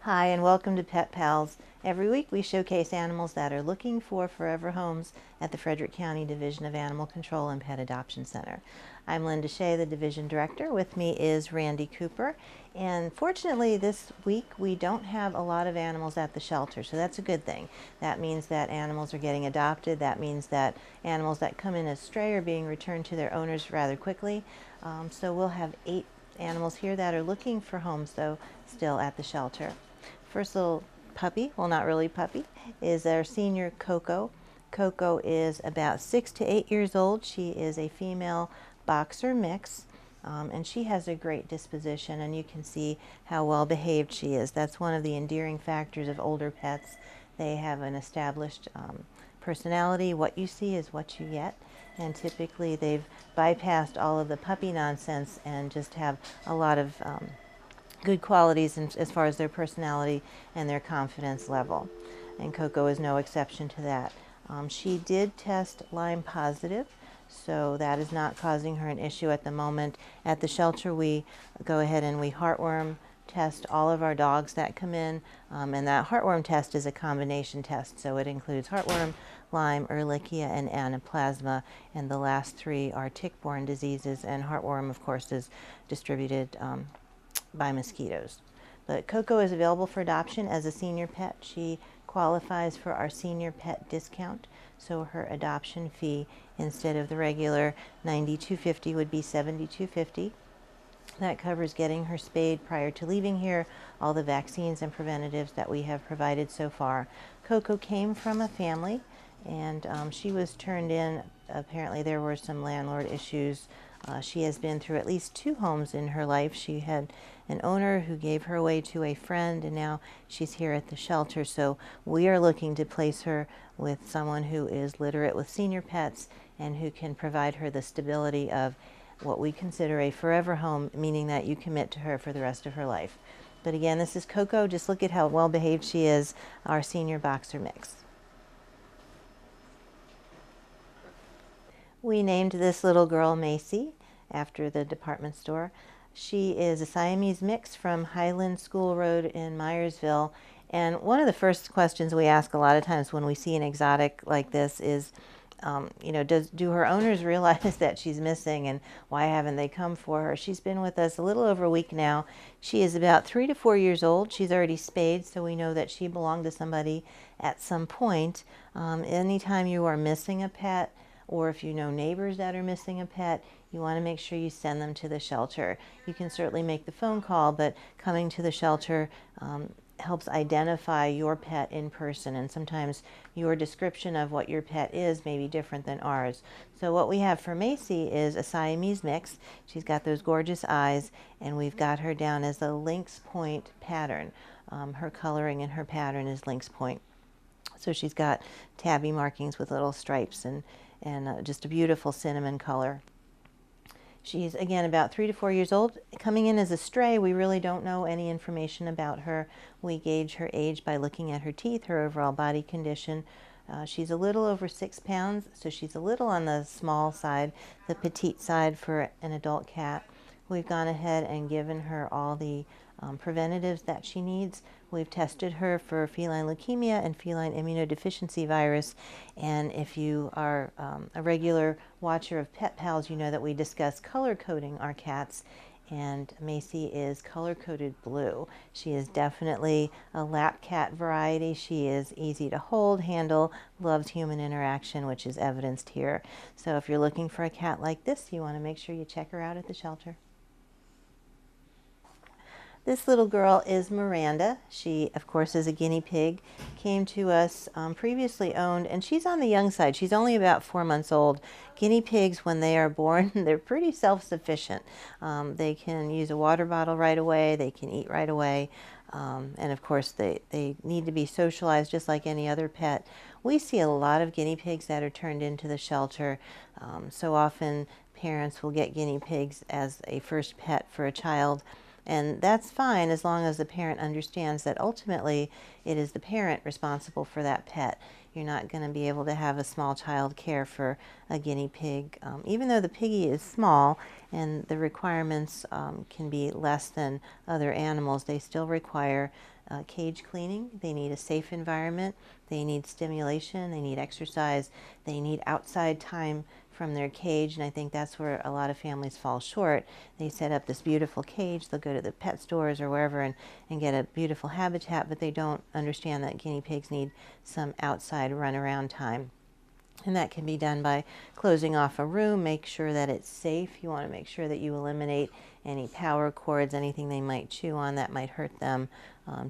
Hi, and welcome to Pet Pals. Every week we showcase animals that are looking for forever homes at the Frederick County Division of Animal Control and Pet Adoption Center. I'm Linda Shea, the Division Director. With me is Randy Cooper. And fortunately this week we don't have a lot of animals at the shelter, so that's a good thing. That means that animals are getting adopted. That means that animals that come in as stray are being returned to their owners rather quickly. So we'll have 8 animals here that are looking for homes, though, still at the shelter. First little puppy, well, not really puppy, is our senior Coco. Coco is about 6 to 8 years old. She is a female boxer mix, and she has a great disposition, and you can see how well behaved she is. That's one of the endearing factors of older pets. They have an established personality. What you see is what you get, and typically they've bypassed all of the puppy nonsense and just have a lot of good qualities as far as their personality and their confidence level. And Coco is no exception to that. She did test Lyme positive, so that is not causing her an issue at the moment. At the shelter, we go ahead and we heartworm test all of our dogs that come in, and that heartworm test is a combination test, so it includes heartworm, Lyme, Ehrlichia, and Anaplasma, and the last 3 are tick-borne diseases, and heartworm, of course, is distributed by mosquitoes. But Coco is available for adoption as a senior pet. She qualifies for our senior pet discount, so her adoption fee instead of the regular $92.50 would be $72.50. That covers getting her spayed prior to leaving here, all the vaccines and preventatives that we have provided so far. Coco came from a family, and she was turned in. Apparently there were some landlord issues. She has been through at least 2 homes in her life. She had an owner who gave her away to a friend, and now she's here at the shelter. So we are looking to place her with someone who is literate with senior pets and who can provide her the stability of what we consider a forever home, meaning that you commit to her for the rest of her life. But again, this is Coco. Just look at how well behaved she is, our senior boxer mix. We named this little girl Macy after the department store. She is a Siamese mix from Highland School Road in Myersville. And one of the first questions we ask a lot of times when we see an exotic like this is, do her owners realize that she's missing, and why haven't they come for her? She's been with us a little over a week now. She is about 3 to 4 years old. She's already spayed, so we know that she belonged to somebody at some point. Anytime you are missing a pet, or if you know neighbors that are missing a pet, you want to make sure you send them to the shelter. You can certainly make the phone call, but coming to the shelter helps identify your pet in person, and sometimes your description of what your pet is may be different than ours. So what we have for Macy is a Siamese mix. She's got those gorgeous eyes, and we've got her down as a lynx point pattern. Her coloring and her pattern is lynx point. So she's got tabby markings with little stripes and just a beautiful cinnamon color. She's, again, about 3 to 4 years old. Coming in as a stray, we really don't know any information about her. We gauge her age by looking at her teeth, her overall body condition. She's a little over 6 pounds, so she's a little on the small side, the petite side for an adult cat. We've gone ahead and given her all the preventatives that she needs. We've tested her for feline leukemia and feline immunodeficiency virus, and if you are a regular watcher of Pet Pals, you know that we discuss color coding our cats, and Macy is color-coded blue. She is definitely a lap cat variety. She is easy to hold, handle, loves human interaction, which is evidenced here. So if you're looking for a cat like this, you want to make sure you check her out at the shelter. This little girl is Miranda. She, of course, is a guinea pig. Came to us previously owned, and she's on the young side. She's only about 4 months old. Guinea pigs, when they are born, they're pretty self-sufficient. They can use a water bottle right away. They can eat right away. And, of course, they need to be socialized just like any other pet. We see a lot of guinea pigs that are turned into the shelter. So often parents will get guinea pigs as a first pet for a child. And that's fine as long as the parent understands that ultimately it is the parent responsible for that pet. You're not going to be able to have a small child care for a guinea pig. Even though the piggy is small and the requirements can be less than other animals, they still require cage cleaning. They need a safe environment. They need stimulation. They need exercise. They need outside time from their cage, and I think that's where a lot of families fall short. They set up this beautiful cage, they'll go to the pet stores or wherever and get a beautiful habitat, but they don't understand that guinea pigs need some outside run-around time. And that can be done by closing off a room, make sure that it's safe. You want to make sure that you eliminate any power cords, anything they might chew on that might hurt them.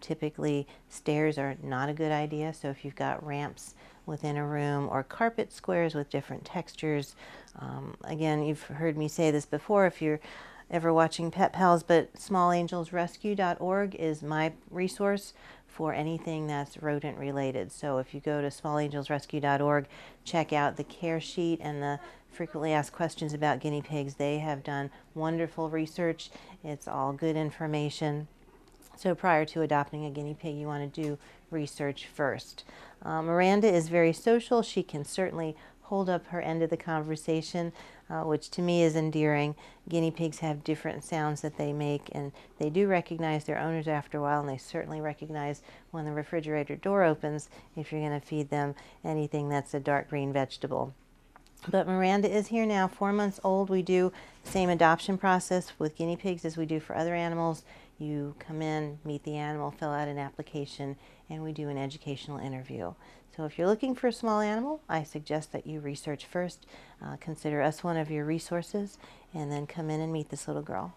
Typically, stairs are not a good idea, so if you've got ramps within a room or carpet squares with different textures. Again, you've heard me say this before if you're ever watching Pet Pals, but smallangelsrescue.org is my resource for anything that's rodent related. So if you go to smallangelsrescue.org, check out the care sheet and the frequently asked questions about guinea pigs. They have done wonderful research. It's all good information. So prior to adopting a guinea pig, you want to do research first. Miranda is very social. She can certainly hold up her end of the conversation, which to me is endearing. Guinea pigs have different sounds that they make, and they do recognize their owners after a while, and they certainly recognize when the refrigerator door opens if you're going to feed them anything that's a dark green vegetable. But Miranda is here now, 4 months old. We do the same adoption process with guinea pigs as we do for other animals. You come in, meet the animal, fill out an application, and we do an educational interview. So if you're looking for a small animal, I suggest that you research first, consider us one of your resources, and then come in and meet this little girl.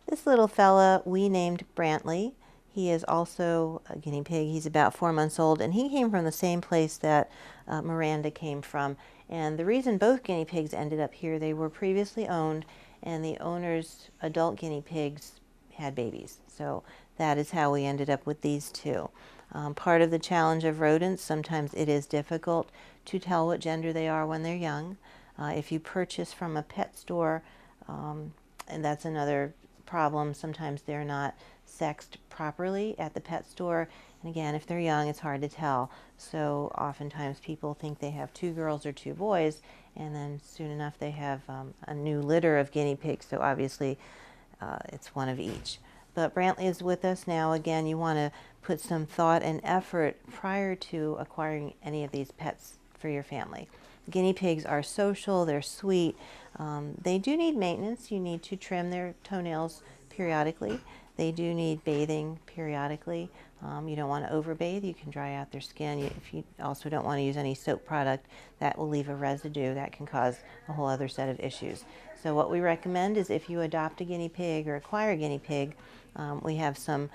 This little fella we named Brantley. He is also a guinea pig. He's about 4 months old, and he came from the same place that Miranda came from. And the reason both guinea pigs ended up here, they were previously owned, and the owner's adult guinea pigs had babies. So that is how we ended up with these two. Part of the challenge of rodents, sometimes it is difficult to tell what gender they are when they're young. If you purchase from a pet store, and that's another problem, sometimes they're not sexed properly at the pet store. And again, if they're young, it's hard to tell. So oftentimes people think they have 2 girls or 2 boys, and then soon enough they have a new litter of guinea pigs. So obviously it's one of each. But Brantley is with us now. Again, you want to put some thought and effort prior to acquiring any of these pets for your family. Guinea pigs are social, they're sweet. They do need maintenance. You need to trim their toenails periodically. They do need bathing periodically. You don't want to overbathe. You can dry out their skin. If you also don't want to use any soap product, that will leave a residue that can cause a whole other set of issues. So what we recommend is if you adopt a guinea pig or acquire a guinea pig, we have some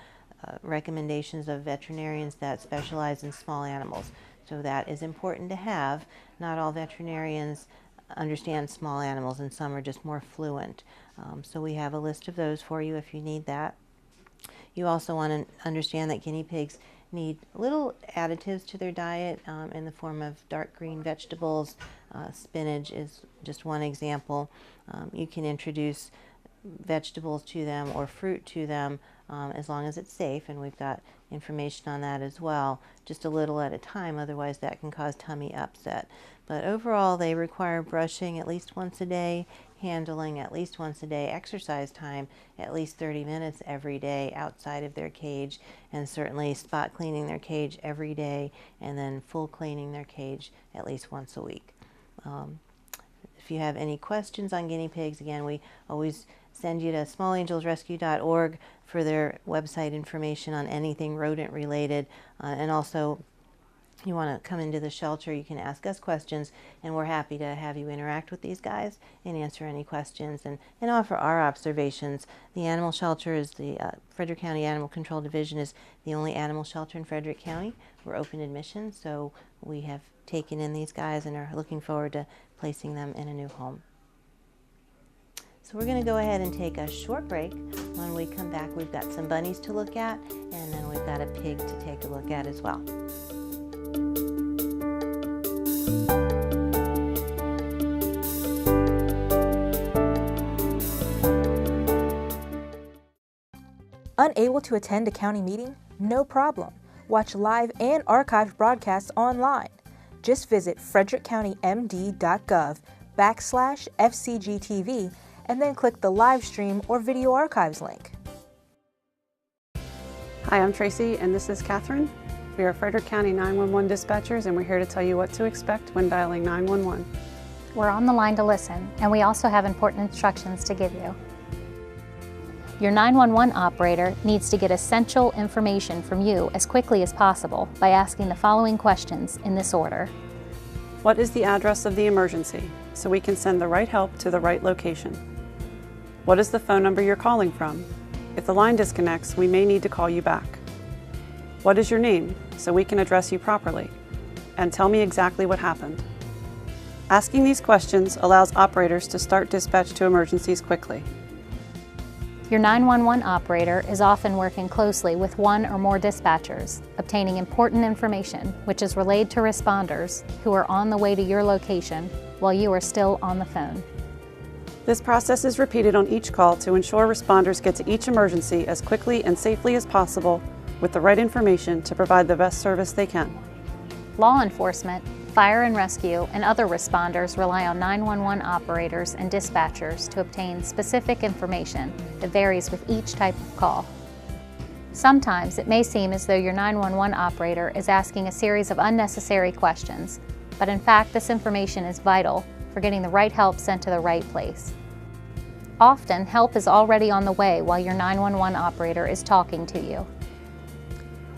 recommendations of veterinarians that specialize in small animals. So that is important to have. Not all veterinarians understand small animals, and some are just more fluent. So we have a list of those for you if you need that. You also want to understand that guinea pigs need little additives to their diet in the form of dark green vegetables. Spinach is just one example. You can introduce vegetables to them or fruit to them as long as it's safe, and we've got information on that as well, just a little at a time, otherwise that can cause tummy upset. But overall, they require brushing at least once a day, handling at least once a day, exercise time at least 30 minutes every day outside of their cage, and certainly spot cleaning their cage every day, and then full cleaning their cage at least once a week. If you have any questions on guinea pigs, again, we always send you to smallangelsrescue.org for their website information on anything rodent related, and also you want to come into the shelter, you can ask us questions, and we're happy to have you interact with these guys and answer any questions and offer our observations. The animal shelter is the Frederick County Animal Control Division is the only animal shelter in Frederick County. We're open admission, so we have taken in these guys and are looking forward to placing them in a new home. So we're going to go ahead and take a short break. When we come back, we've got some bunnies to look at, and then we've got a pig to take a look at as well. Unable to attend a county meeting? No problem. Watch live and archived broadcasts online. Just visit frederickcountymd.gov/FCG-TV and then click the live stream or video archives link. Hi, I'm Tracy, and this is Catherine. We are Frederick County 911 dispatchers, and we're here to tell you what to expect when dialing 911. We're on the line to listen, and we also have important instructions to give you. Your 911 operator needs to get essential information from you as quickly as possible by asking the following questions in this order. What is the address of the emergency so we can send the right help to the right location? What is the phone number you're calling from? If the line disconnects, we may need to call you back. What is your name so we can address you properly? And tell me exactly what happened. Asking these questions allows operators to start dispatch to emergencies quickly. Your 911 operator is often working closely with one or more dispatchers, obtaining important information which is relayed to responders who are on the way to your location while you are still on the phone. This process is repeated on each call to ensure responders get to each emergency as quickly and safely as possible with the right information to provide the best service they can. Law enforcement, fire and rescue, and other responders rely on 911 operators and dispatchers to obtain specific information that varies with each type of call. Sometimes it may seem as though your 911 operator is asking a series of unnecessary questions, but in fact this information is vital for getting the right help sent to the right place. Often, help is already on the way while your 911 operator is talking to you.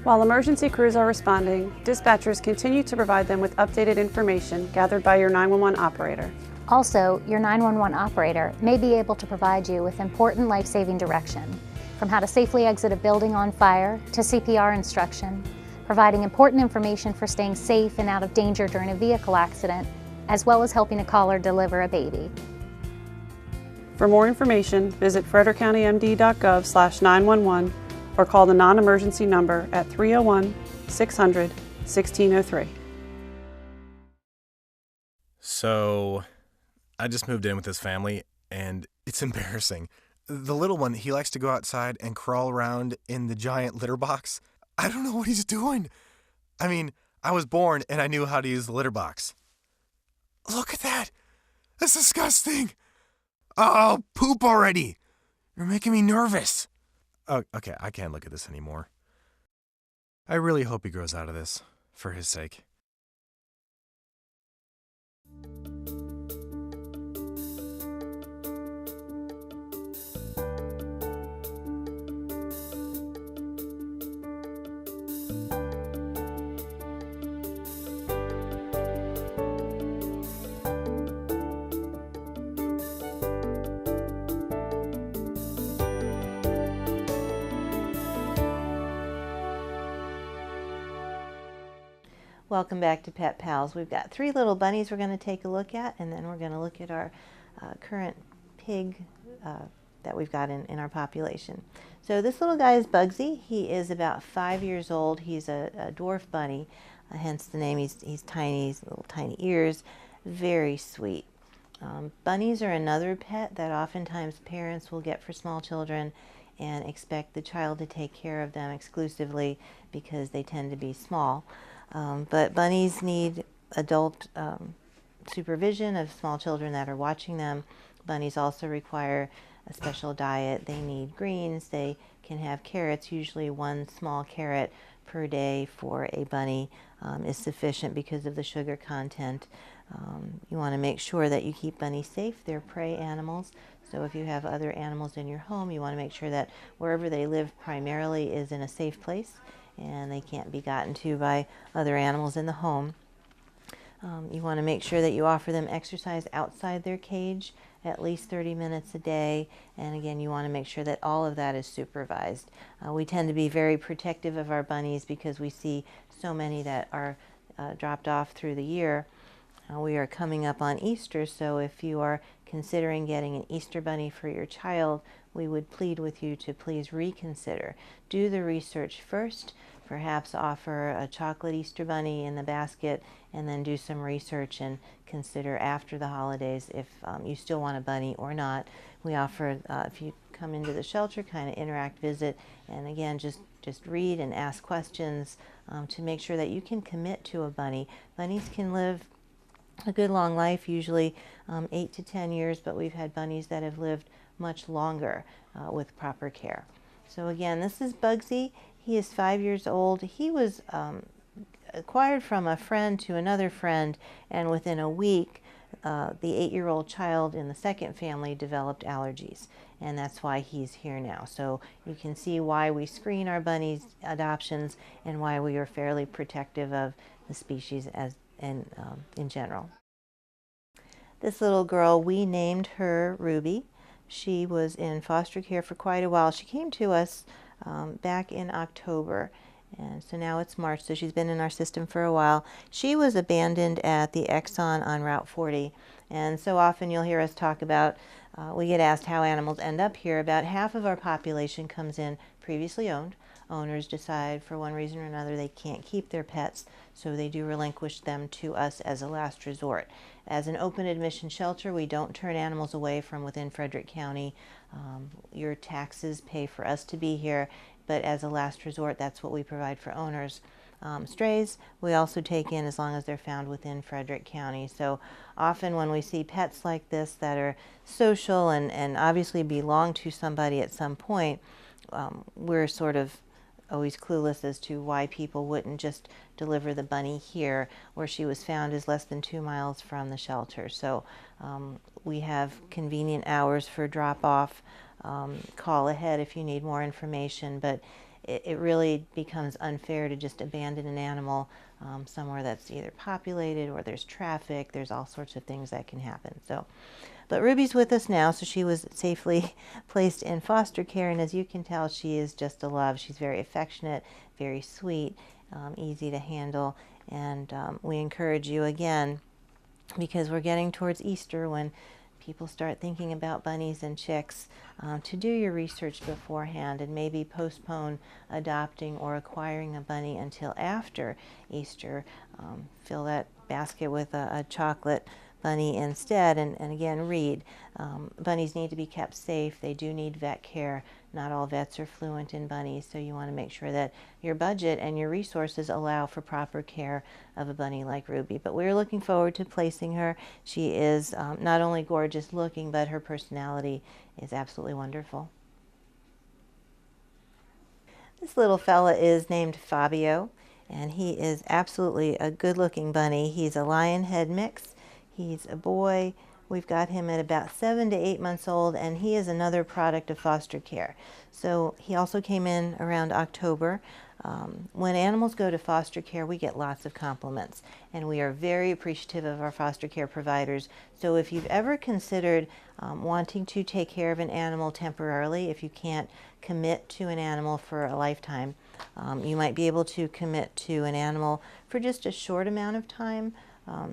While emergency crews are responding, dispatchers continue to provide them with updated information gathered by your 911 operator. Also, your 911 operator may be able to provide you with important life-saving direction, from how to safely exit a building on fire to CPR instruction, providing important information for staying safe and out of danger during a vehicle accident, as well as helping a caller deliver a baby. For more information, visit frederickcountymd.gov/911 or call the non-emergency number at 301-600-1603. So, I just moved in with this family, and it's embarrassing. The little one, he likes to go outside and crawl around in the giant litter box. I don't know what he's doing. I mean, I was born and I knew how to use the litter box. Look at that! That's disgusting! Oh, poop already! You're making me nervous. Oh, okay, I can't look at this anymore. I really hope he grows out of this, for his sake. Welcome back to Pet Pals. We've got 3 little bunnies we're going to take a look at, and then we're going to look at our current pig that we've got in our population. So this little guy is Bugsy. He is about 5 years old. He's a dwarf bunny, hence the name. He's tiny, he's little tiny ears, very sweet. Bunnies are another pet that oftentimes parents will get for small children and expect the child to take care of them exclusively because they tend to be small. But bunnies need adult supervision of small children that are watching them. Bunnies also require a special diet. They need greens. They can have carrots. Usually 1 small carrot per day for a bunny is sufficient because of the sugar content. You want to make sure that you keep bunnies safe. They're prey animals. So if you have other animals in your home, you want to make sure that wherever they live primarily is in a safe place and they can't be gotten to by other animals in the home. You want to make sure that you offer them exercise outside their cage at least 30 minutes a day, and again you want to make sure that all of that is supervised. We tend to be very protective of our bunnies because we see so many that are dropped off through the year. We are coming up on Easter, so if you are considering getting an Easter bunny for your child, we would plead with you to please reconsider. Do the research first, perhaps offer a chocolate Easter bunny in the basket, and then do some research and consider after the holidays if you still want a bunny or not. We offer, if you come into the shelter, kind of interact, visit, and again, just read and ask questions to make sure that you can commit to a bunny. Bunnies can live a good long life, usually 8 to 10 years, but we've had bunnies that have lived much longer with proper care. So again, this is Bugsy. He is 5 years old. He was acquired from a friend to another friend, and within a week, the 8-year-old child in the second family developed allergies, and that's why he's here now. So you can see why we screen our bunnies adoptions and why we are fairly protective of the species in general. This little girl, we named her Ruby. She was in foster care for quite a while. She came to us back in October, and so now it's March, so she's been in our system for a while. She was abandoned at the Exxon on Route 40, and so often you'll hear us talk about, we get asked how animals end up here. About half of our population comes in previously owned. Owners decide for one reason or another they can't keep their pets, so they do relinquish them to us as a last resort. As an open admission shelter, we don't turn animals away from within Frederick County. Your taxes pay for us to be here, but as a last resort, that's what we provide for owners. Strays, we also take in as long as they're found within Frederick County. So often when we see pets like this that are social and obviously belong to somebody at some point, we're sort of always clueless as to why people wouldn't just deliver the bunny here. Where she was found is less than 2 miles from the shelter. So we have convenient hours for drop-off. Call ahead if you need more information, but it really becomes unfair to just abandon an animal somewhere that's either populated or there's traffic. There's all sorts of things that can happen. But Ruby's with us now, so she was safely placed in foster care, and as you can tell, she is just a love. She's very affectionate, very sweet, easy to handle, and we encourage you again, because we're getting towards Easter when people start thinking about bunnies and chicks, to do your research beforehand and maybe postpone adopting or acquiring a bunny until after Easter. Fill that basket with a chocolate bunny instead, and again, read. Bunnies need to be kept safe. They do need vet care. Not all vets are fluent in bunnies, so you want to make sure that your budget and your resources allow for proper care of a bunny like Ruby. But we're looking forward to placing her. She is not only gorgeous looking, but her personality is absolutely wonderful. This little fella is named Fabio, and he is absolutely a good-looking bunny. He's a lion head mix. He's a boy. We've got him at about 7 to 8 months old, and he is another product of foster care. So he also came in around October. When animals go to foster care, we get lots of compliments, and we are very appreciative of our foster care providers. So if you've ever considered wanting to take care of an animal temporarily, if you can't commit to an animal for a lifetime, you might be able to commit to an animal for just a short amount of time.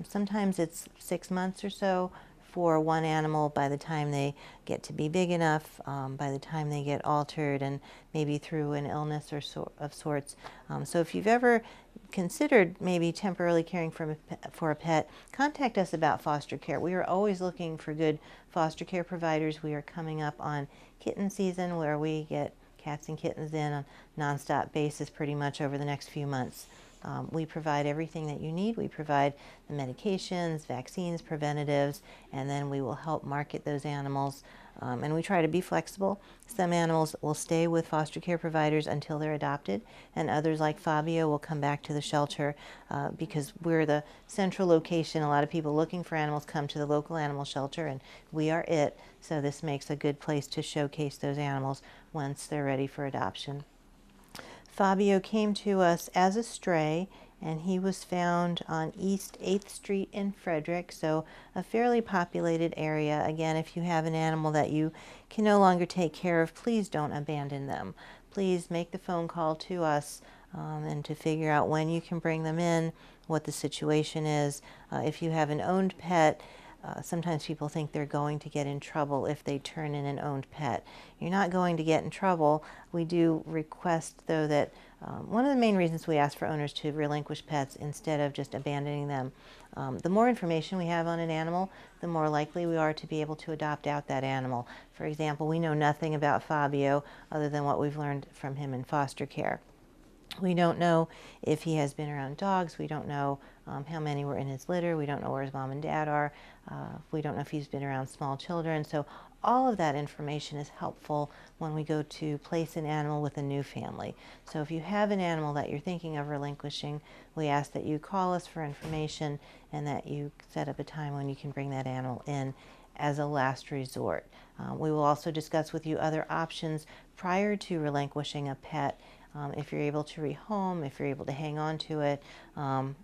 Sometimes it's 6 months or so for one animal by the time they get to be big enough, by the time they get altered and maybe through an illness or of sorts. So if you've ever considered maybe temporarily caring for a pet, contact us about foster care. We are always looking for good foster care providers. We are coming up on kitten season, where we get cats and kittens in on a nonstop basis pretty much over the next few months. We provide everything that you need. We provide the medications, vaccines, preventatives, and then we will help market those animals. And we try to be flexible. Some animals will stay with foster care providers until they're adopted, and others, like Fabio, will come back to the shelter because we're the central location. A lot of people looking for animals come to the local animal shelter, and we are it. So this makes a good place to showcase those animals once they're ready for adoption. Fabio came to us as a stray, and he was found on East 8th Street in Frederick, so a fairly populated area. Again, if you have an animal that you can no longer take care of, please don't abandon them. Please make the phone call to us and to figure out when you can bring them in, what the situation is. If you have an owned pet, sometimes people think they're going to get in trouble if they turn in an owned pet. You're not going to get in trouble. We do request, though, that one of the main reasons we ask for owners to relinquish pets instead of just abandoning them, the more information we have on an animal, the more likely we are to be able to adopt out that animal. For example, we know nothing about Fabio other than what we've learned from him in foster care. We don't know if he has been around dogs. We don't know how many were in his litter. We don't know where his mom and dad are. We don't know if he's been around small children. So all of that information is helpful when we go to place an animal with a new family. So if you have an animal that you're thinking of relinquishing, we ask that you call us for information and that you set up a time when you can bring that animal in as a last resort. We will also discuss with you other options prior to relinquishing a pet. If you're able to rehome, if you're able to hang on to it.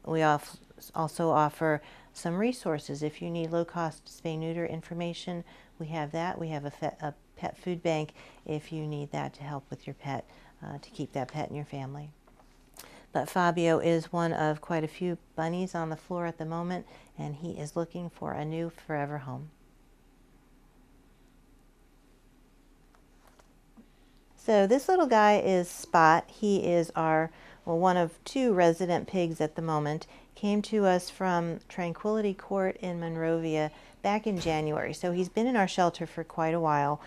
We also offer some resources. If you need low-cost spay-neuter information, we have that. We have a pet food bank if you need that to help with your pet, to keep that pet in your family. But Fabio is one of quite a few bunnies on the floor at the moment, and he is looking for a new forever home. So this little guy is Spot. He is one of 2 resident pigs at the moment. Came to us from Tranquility Court in Monrovia back in January. So he's been in our shelter for quite a while.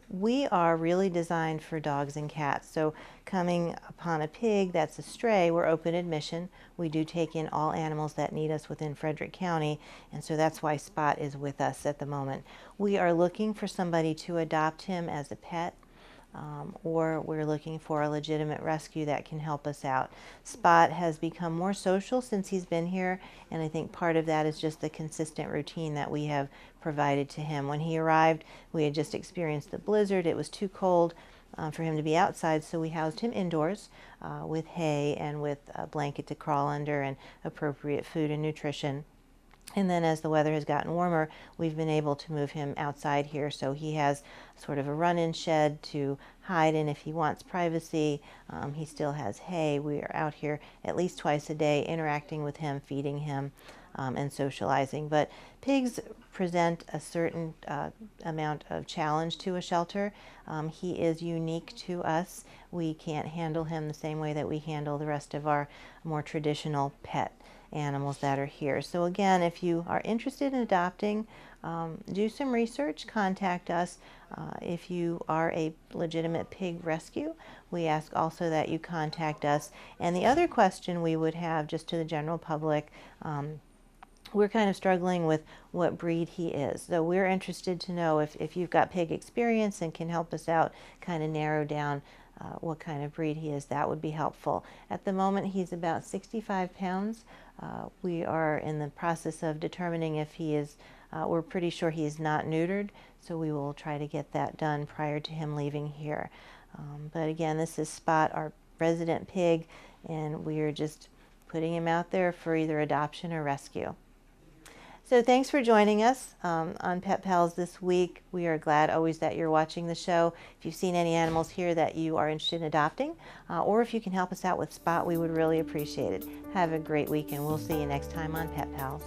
We are really designed for dogs and cats. So coming upon a pig that's a stray, we're open admission. We do take in all animals that need us within Frederick County, and so that's why Spot is with us at the moment. We are looking for somebody to adopt him as a pet. Or we're looking for a legitimate rescue that can help us out. Spot has become more social since he's been here, and I think part of that is just the consistent routine that we have provided to him. When he arrived, we had just experienced the blizzard. It was too cold for him to be outside, so we housed him indoors with hay and with a blanket to crawl under and appropriate food and nutrition. And then as the weather has gotten warmer, we've been able to move him outside here. So he has sort of a run-in shed to hide in if he wants privacy. He still has hay. We are out here at least twice a day interacting with him, feeding him, and socializing. But pigs present a certain amount of challenge to a shelter. He is unique to us. We can't handle him the same way that we handle the rest of our more traditional pet animals that are here. So again, if you are interested in adopting, do some research, contact us. If you are a legitimate pig rescue, we ask also that you contact us. And the other question we would have just to the general public, we're kind of struggling with what breed he is. So we're interested to know if you've got pig experience and can help us out, kind of narrow down what kind of breed he is. That would be helpful. At the moment, he's about 65 pounds. We are in the process of determining if he is, we're pretty sure he is not neutered, so we will try to get that done prior to him leaving here. But again, this is Spot, our resident pig, and we are just putting him out there for either adoption or rescue. So thanks for joining us on Pet Pals this week. We are glad always that you're watching the show. If you've seen any animals here that you are interested in adopting, or if you can help us out with Spot, we would really appreciate it. Have a great week, and we'll see you next time on Pet Pals.